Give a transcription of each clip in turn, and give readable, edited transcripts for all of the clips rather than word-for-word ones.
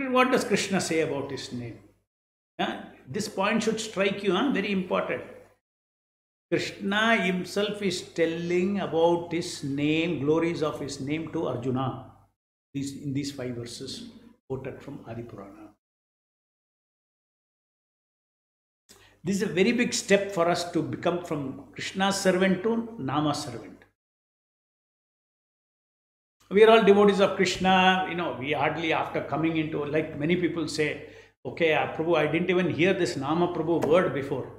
What does Krishna say about his name? This point should strike you, very important. Krishna himself is telling about his name, glories of his name to Arjuna in these 5 verses quoted from Adi Purana. This is a very big step for us to become from Krishna's servant to Nama servant. We are all devotees of Krishna. We hardly, after coming into, like many people say, okay, Prabhu, I didn't even hear this Nama Prabhu word before.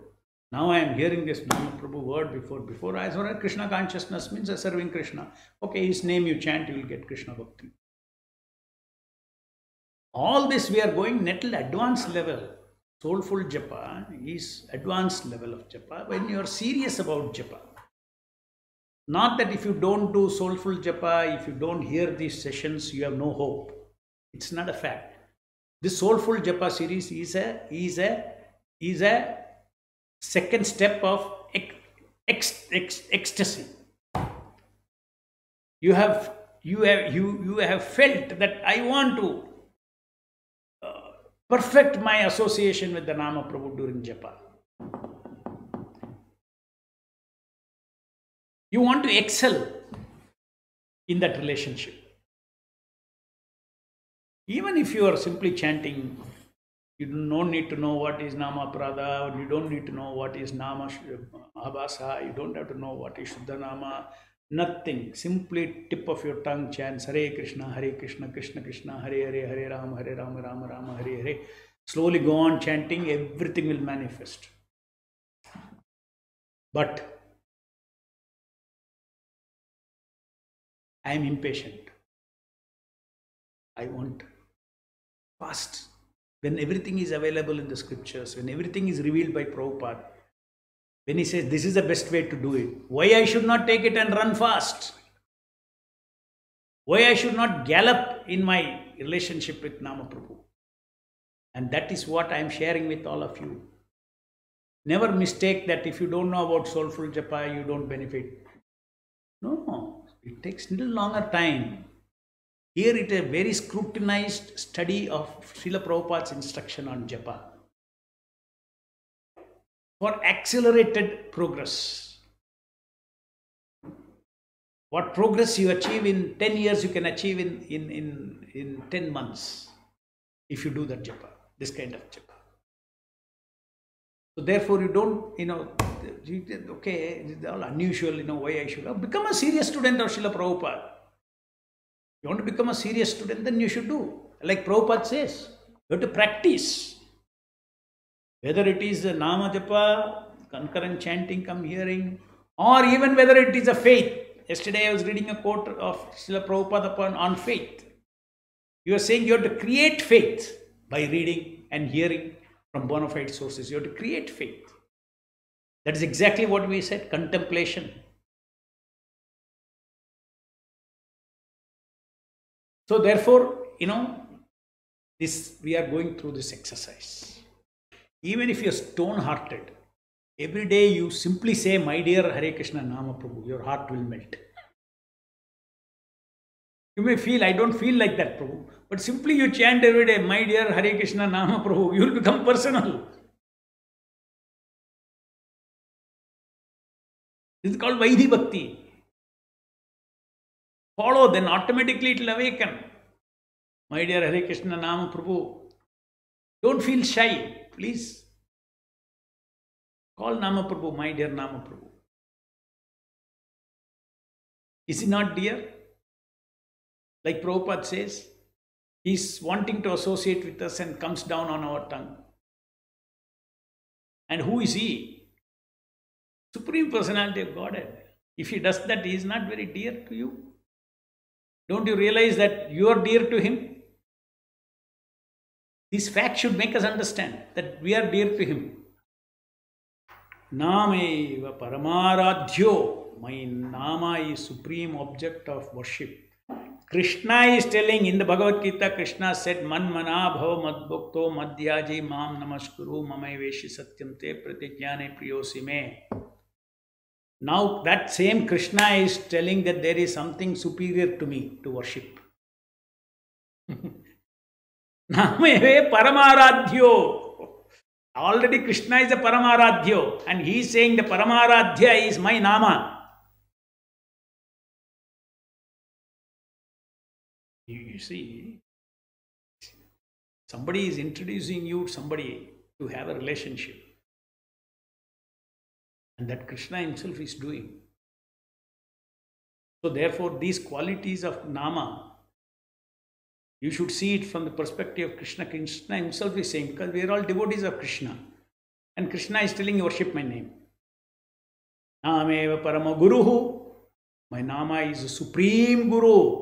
Now I am hearing this Nama Prabhu word before. Before, as far as Krishna consciousness means serving Krishna. Okay, his name you chant, you will get Krishna Bhakti. All this we are going little advanced level. Soulful japa is advanced level of japa when you are serious about japa. Not that if you don't do soulful japa, if you don't hear these sessions, you have no hope. It's not a fact. This soulful japa series is a second step of ecstasy. You have felt that I want to perfect my association with the Nama Prabhu during japa. You want to excel in that relationship. Even if you are simply chanting, you don't need to know what is Nama Prada, you don't need to know what is Nama Abhasa, you don't have to know what is Shuddha Nama, nothing. Simply tip of your tongue chants Hare Krishna, Krishna Krishna, Hare Hare, Hare Rama, Rama Rama, Hare Hare. Slowly go on chanting, everything will manifest. But I am impatient. I want fast. When everything is available in the scriptures, when everything is revealed by Prabhupada, when he says this is the best way to do it, why I should not take it and run fast? Why I should not gallop in my relationship with Nama Prabhu? And that is what I am sharing with all of you. Never mistake that if you don't know about soulful japa, you don't benefit. No, it takes a little longer time. Here it is a very scrutinized study of Srila Prabhupada's instruction on japa for accelerated progress. What progress you achieve in 10 years, you can achieve in 10 months if you do that japa, this kind of japa. So therefore you don't, okay, it's all unusual, why I should become a serious student of Srila Prabhupada. You want to become a serious student, then you should do. Like Prabhupada says, you have to practice. Whether it is a Nama Japa, concurrent chanting, come hearing, or even whether it is a faith. Yesterday I was reading a quote of Srila Prabhupada on faith. You are saying you have to create faith by reading and hearing from bona fide sources. You have to create faith. That is exactly what we said, contemplation. So therefore, we are going through this exercise. Even if you are stone-hearted, every day you simply say, my dear Hare Krishna Nama Prabhu, your heart will melt. You may feel, I don't feel like that, Prabhu. But simply you chant every day, my dear Hare Krishna Nama Prabhu, you will become personal. This is called Vaidhi Bhakti. Follow, then automatically it will awaken. My dear Hare Krishna Nama Prabhu, don't feel shy, please. Call Nama Prabhu, my dear Nama Prabhu. Is he not dear? Like Prabhupada says, he is wanting to associate with us and comes down on our tongue. And who is he? Supreme Personality of Godhead. If he does that, he is not very dear to you. Don't you realize that you are dear to him? This fact should make us understand that we are dear to him. Nameva Paramaradhyo. My Nama is supreme object of worship. Krishna is telling in the Bhagavad Gita, Krishna said, Man mana bhava madbhakto madhyaji mam namaskuru mamaiveshi satyam te pratyajnane priyosi me. Now that same Krishna is telling that there is something superior to me to worship. Nameve Paramaradhyo. Already Krishna is a Paramaradhyo, and he is saying the Paramaradhya is my Nama. You see, somebody is introducing you to somebody to have a relationship, and that Krishna himself is doing. So therefore, these qualities of Nama, you should see it from the perspective of Krishna. Krishna himself is saying, because we are all devotees of Krishna, and Krishna is telling you, worship my name. Nameva Parama Guruhu. My Nama is a supreme Guru.